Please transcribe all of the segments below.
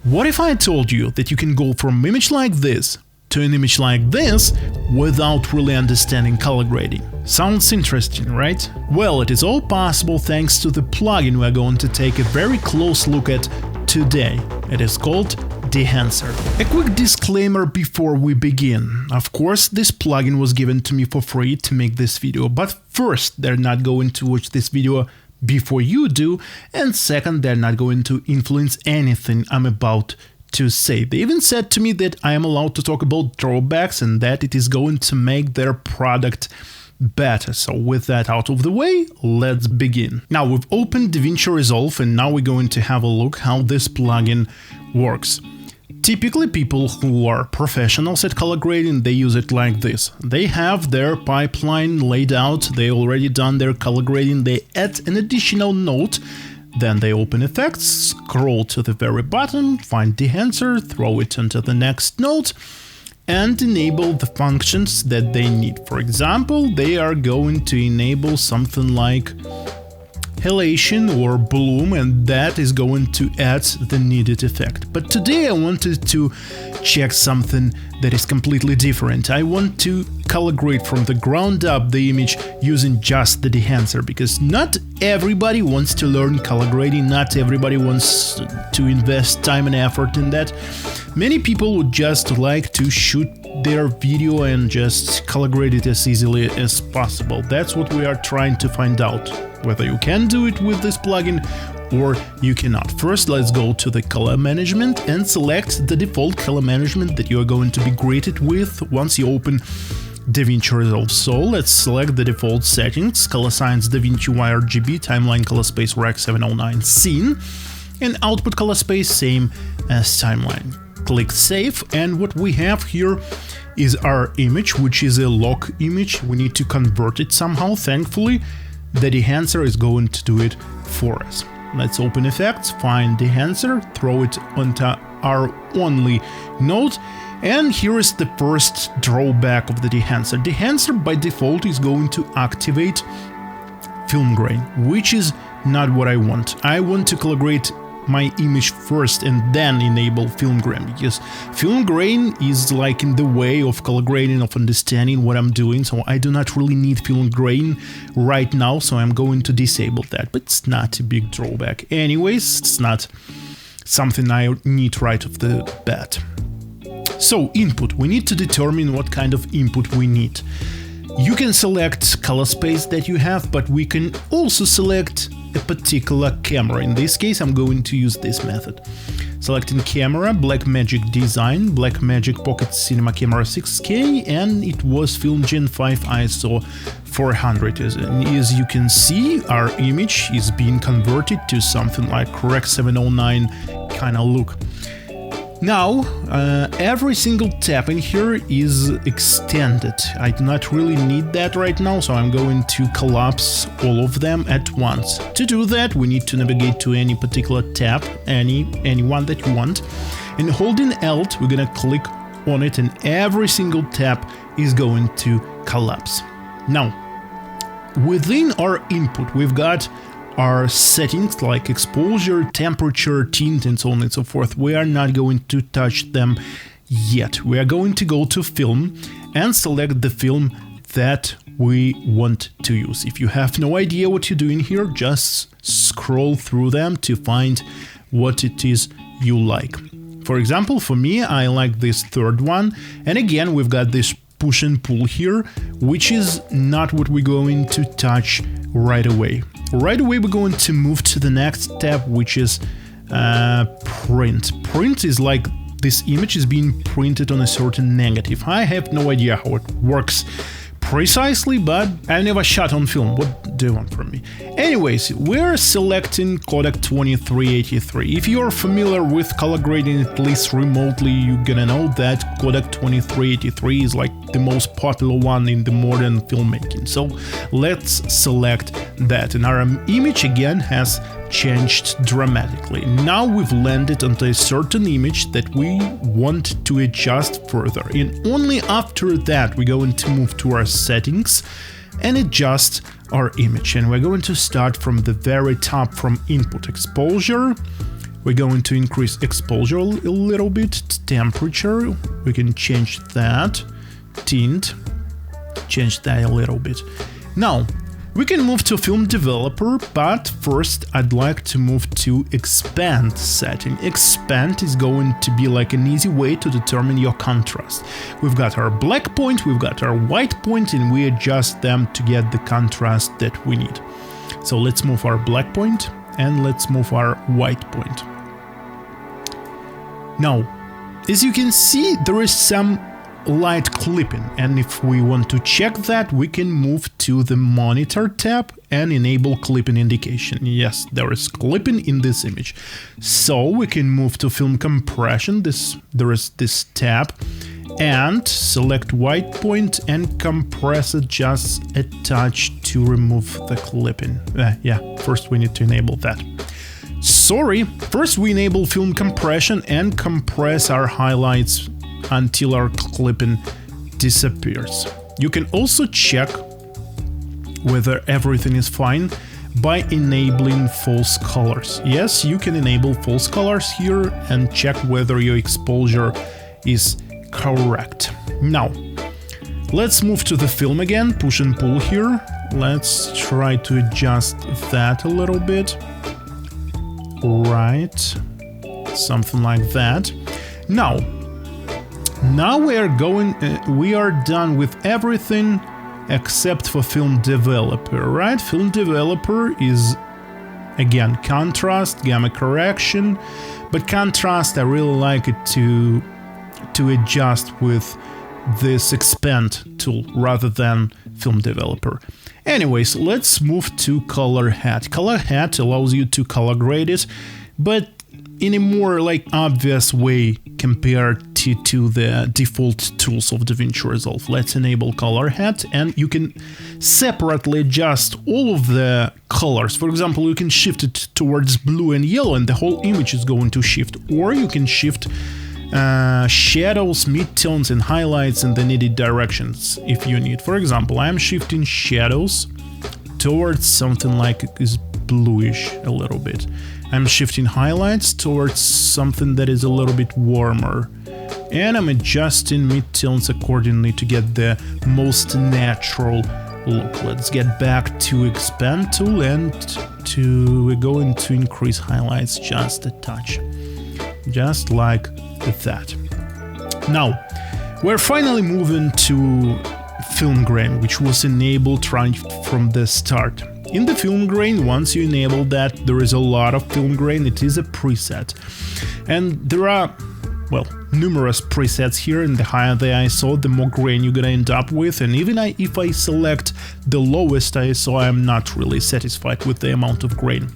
What if I told you that you can go from an image like this to an image like this without really understanding color grading? Sounds interesting, right? Well, it is all possible thanks to the plugin we are going to take a very close look at today. It is called Dehancer. A quick disclaimer before we begin. Of course, this plugin was given to me for free to make this video, but first, they're not going to watch this video before you do, and second, they're not going to influence anything I'm about to say. They even said to me that I am allowed to talk about drawbacks and that it is going to make their product better. So with that out of the way, let's begin. Now we've opened DaVinci Resolve and now we're going to have a look how this plugin works. Typically people who are professionals at color grading, they use it like this. They have their pipeline laid out, they already done their color grading, they add an additional node. Then they open effects, scroll to the very bottom, find Dehancer, throw it into the next node, and enable the functions that they need. For example, they are going to enable something like halation or bloom, and that is going to add the needed effect. But today I wanted to check something that is completely different. I want to color grade from the ground up the image using just the Dehancer, because not everybody wants to learn color grading, not everybody wants to invest time and effort in that. Many people would just like to shoot their video and just color grade it as easily as possible. That's what we are trying to find out, whether you can do it with this plugin or you cannot. First, let's go to the color management and select the default color management that you are going to be greeted with once you open DaVinci Resolve. So let's select the default settings: color science DaVinci YRGB, timeline color space Rec 709 scene, and output color space same as timeline. Click save, and what we have here is our image, which is a log image. We need to convert it somehow. Thankfully, the Dehancer is going to do it for us. Let's open effects, find Dehancer, throw it onto our only node, and here is the first drawback of the Dehancer. Dehancer by default is going to activate film grain, which is not what I want. I want to color grade my image first and then enable film grain, because film grain is like in the way of color grading, of understanding what I'm doing, so I do not really need film grain right now, so I'm going to disable that, but it's not a big drawback. Anyways, it's not something I need right off the bat. So input, we need to determine what kind of input we need. You can select color space that you have, but we can also select a particular camera. In this case, I'm going to use this method. Selecting camera, Blackmagic Design, Blackmagic Pocket Cinema Camera 6K, and it was Film Gen 5 ISO 400. As you can see, our image is being converted to something like Rec 709 kind of look. Now, every single tab in here is extended. I do not really need that right now, so I'm going to collapse all of them at once. To do that, we need to navigate to any particular tab, any one that you want, and holding Alt, we're gonna click on it, and every single tab is going to collapse. Now, within our input, we've got our settings like exposure, temperature, tint, and so on and so forth. We are not going to touch them yet. We are going to go to film and select the film that we want to use. If you have no idea what you're doing here, just scroll through them to find what it is you like. For example, for me, I like this third one. And again, we've got this push and pull here, which is not what we're going to touch right away. Right away, we're going to move to the next tab, which is print. Print is like this image is being printed on a certain negative. I have no idea how it works precisely, but I never shot on film. What do you want from me? Anyways, we're selecting codec 2383. If you're familiar with color grading, at least remotely, you're gonna know that codec 2383 is like the most popular one in the modern filmmaking. So let's select that, and our image again has changed dramatically. Now we've landed onto a certain image that we want to adjust further, and only after that we're going to move to our settings and adjust our image. And we're going to start from the very top, from input exposure. We're going to increase exposure a little bit, temperature, we can change that, tint, change that a little bit. Now, we can move to Film Developer, but first I'd like to move to Expand setting. Expand is going to be like an easy way to determine your contrast. We've got our black point, we've got our white point, and we adjust them to get the contrast that we need. So let's move our black point and let's move our white point. Now, as you can see, there is some light clipping, and if we want to check that, we can move to the monitor tab and enable clipping indication. Yes, there is clipping in this image. So we can move to film compression. There is this tab, and select white point and compress it just a touch to remove the clipping. Yeah, first we need to enable that. Sorry, first we enable film compression and compress our highlights until our clipping disappears. You can also check whether everything is fine by enabling false colors. Yes, you can enable false colors here and check whether your exposure is correct. Now, let's move to the film again, push and pull here. Let's try to adjust that a little bit. Right, something like that. Now we are done with everything except for Film Developer, right? Film Developer is, again, contrast, gamma correction, but contrast I really like it to adjust with this Expand tool rather than Film Developer. Anyways, let's move to Color Hat. Color Hat allows you to color grade it, but in a more obvious way compared to the default tools of DaVinci Resolve. Let's enable Color Hat, and you can separately adjust all of the colors. For example, you can shift it towards blue and yellow and the whole image is going to shift, or you can shift shadows, midtones and highlights in the needed directions if you need. For example, I'm shifting shadows towards something like is bluish a little bit. I'm shifting highlights towards something that is a little bit warmer, and I'm adjusting midtones accordingly to get the most natural look. Let's get back to Expand tool, and we're going to increase highlights just a touch, just like that. Now we're finally moving to film grain, which was enabled right from the start. In the film grain, once you enable that, there is a lot of film grain. It is a preset, and there are, well, numerous presets here, and the higher the ISO, the more grain you're gonna end up with. And even if I select the lowest ISO, I'm not really satisfied with the amount of grain.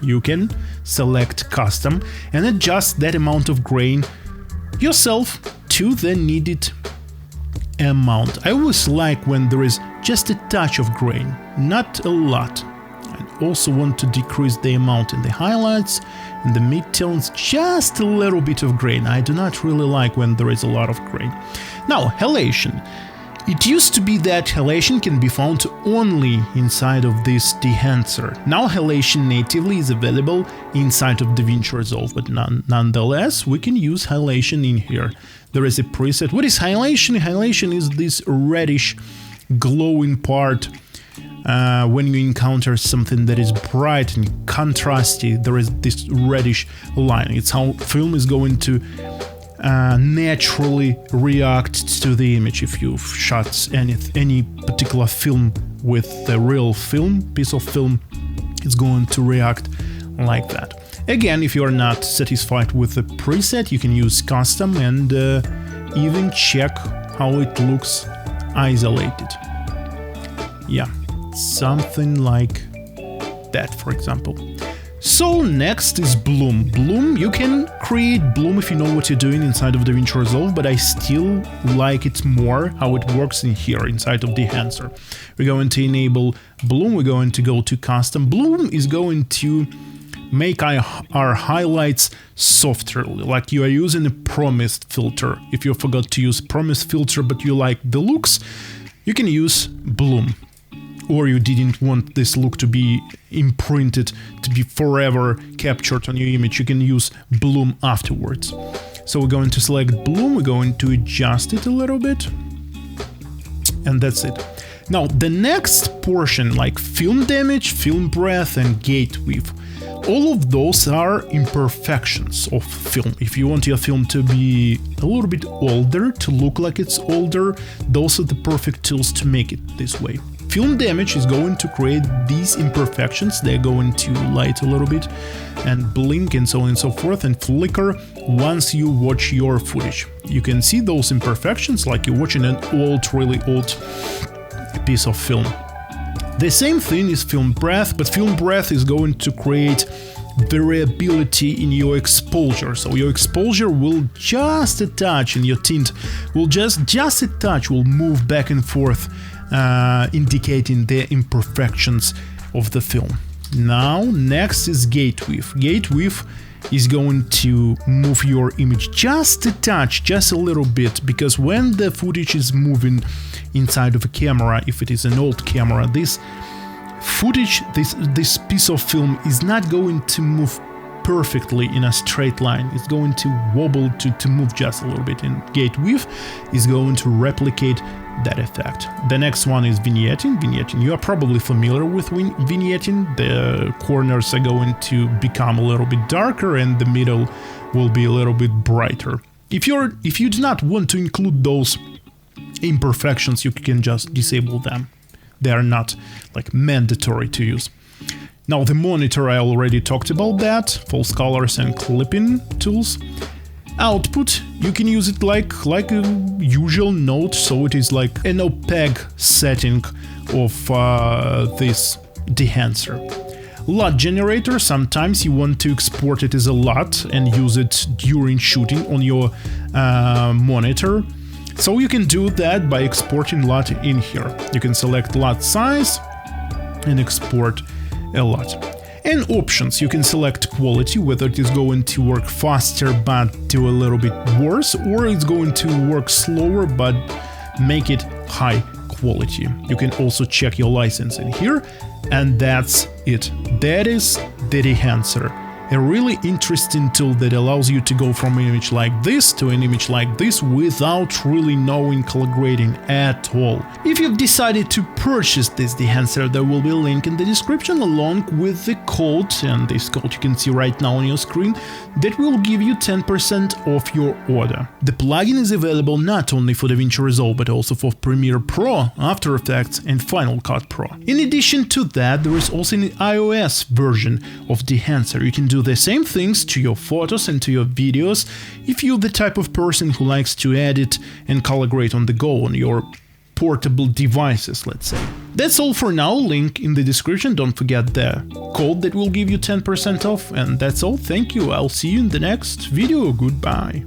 You can select custom and adjust that amount of grain yourself to the needed amount. I always like when there is just a touch of grain, not a lot. I also want to decrease the amount in the highlights and the midtones, just a little bit of grain. I do not really like when there is a lot of grain. Now, halation. It used to be that halation can be found only inside of this Dehancer. Now halation natively is available inside of DaVinci Resolve, but nonetheless we can use halation in here. There is a preset. What is halation? Halation is this reddish glowing part when you encounter something that is bright and contrasty. There is this reddish line. It's how film is going to naturally react to the image. If you've shot any particular film with a real piece of film, it's going to react like that. Again, if you're not satisfied with the preset, you can use custom and even check how it looks isolated. Yeah, something like that, for example. So next is bloom. Bloom, you can create bloom if you know what you're doing inside of DaVinci Resolve, but I still like it more how it works in here inside of Dehancer. We're going to enable bloom, we're going to go to custom. Bloom is going to make our highlights softer, like you are using a promised filter. If you forgot to use promised filter but you like the looks, you can use bloom. or you didn't want this look to be imprinted, to be forever captured on your image, you can use bloom afterwards. So we're going to select bloom, we're going to adjust it a little bit, and that's it. Now the next portion, like film damage, film breadth and gate width, all of those are imperfections of film. If you want your film to be a little bit older, to look like it's older, those are the perfect tools to make it this way. Film damage is going to create these imperfections. They're going to light a little bit and blink and so on and so forth and flicker once you watch your footage. You can see those imperfections like you're watching an really old piece of film. The same thing is film breadth, but film breadth is going to create variability in your exposure. So your exposure will just a touch and your tint will just a touch will move back and forth, indicating the imperfections of the film. Now, next is gate width. Gate width is going to move your image just a touch, just a little bit, because when the footage is moving inside of a camera, if it is an old camera, this footage, this piece of film is not going to move perfectly in a straight line. It's going to wobble to move just a little bit, and gate width is going to replicate that effect. The next one is vignetting. Vignetting, you are probably familiar with vignetting. The corners are going to become a little bit darker and the middle will be a little bit brighter. If you do not want to include those imperfections, you can just disable them. They are not like mandatory to use. Now the monitor, I already talked about that, false colors and clipping tools. Output, you can use it like a usual node, so it is like an opaque setting of this Dehancer. LUT generator, sometimes you want to export it as a LUT and use it during shooting on your monitor. So you can do that by exporting LUT in here. You can select LUT size and export a LUT. And options, you can select quality, whether it is going to work faster but do a little bit worse, or it's going to work slower but make it high quality. You can also check your license in here, and that's it. That is the Dehancer, a really interesting tool that allows you to go from an image like this to an image like this without really knowing color grading at all. If you've decided to purchase this Dehancer, there will be a link in the description along with the code, and this code you can see right now on your screen, that will give you 10% off your order. The plugin is available not only for DaVinci Resolve but also for Premiere Pro, After Effects and Final Cut Pro. In addition to that, there is also an iOS version of Dehancer. You can do the same things to your photos and to your videos if you're the type of person who likes to edit and color grade on the go on your portable devices, let's say. That's all for now, link in the description, don't forget the code that will give you 10% off, and that's all, thank you, I'll see you in the next video, goodbye.